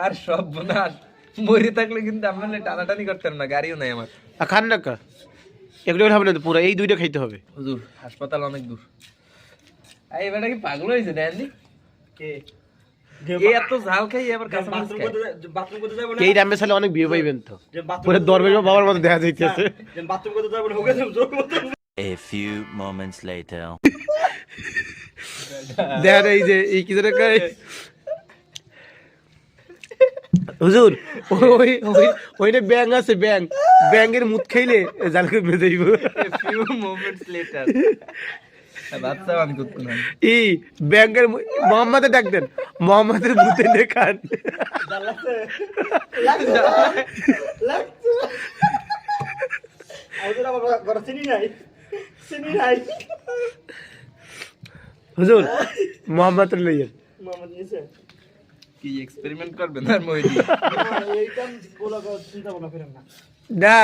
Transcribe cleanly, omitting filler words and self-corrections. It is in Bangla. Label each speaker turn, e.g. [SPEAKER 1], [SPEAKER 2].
[SPEAKER 1] আর সব বোনাস মরে থাকলে কিন্তু আমার টানাটানি করতাম না, গাড়িও নাই আমার।
[SPEAKER 2] খান না কা এগুলো খাবে না তো, পুরো এই দুইটা খাইতে হবে।
[SPEAKER 1] হুজুর হাসপাতাল অনেক দূর। এই বেটা কি পাগল হয়েছে ড্যান্ডি?
[SPEAKER 3] কে
[SPEAKER 1] এই এত ঝাল খাই আবার কাঁচামরিচ খায়।
[SPEAKER 3] বাথরুম করতে যাবো না,
[SPEAKER 2] এই রামে সালে অনেক বিয়ে পাইবেন তো,
[SPEAKER 3] যে বাথরুম
[SPEAKER 2] পুরো দরবেশ বাবার মতো দেখা যাইতেছে।
[SPEAKER 3] যে বাথরুম করতে যাবো না, ওকে জোর মতো
[SPEAKER 4] A few moments later.
[SPEAKER 2] দেখ এই যে এই কি যেন কয় হুজুর, ওই ওই ওইটা ব্যাং আছে, ব্যাঙের মুত খাইলে জাল করে বেঁচে যাইব।
[SPEAKER 1] ফিউ মোমেন্টস লেটার বাচ্চা বান কুতকুন।
[SPEAKER 2] এই ব্যাঙের মোহাম্মদে ডাক দেন, মোহাম্মদের মুতে নে খান।
[SPEAKER 3] আমাদের আবার ঘরে চিনি নাই, চিনি নাই।
[SPEAKER 2] হুজুর মোহাম্মদ লইয়েন।
[SPEAKER 3] মোহাম্মদ নিয়েছে
[SPEAKER 1] কি এক্সপেরিমেন্ট করবেন আর মই
[SPEAKER 3] এইটা বলা চিন্তা ভাবনা করেন না।
[SPEAKER 2] না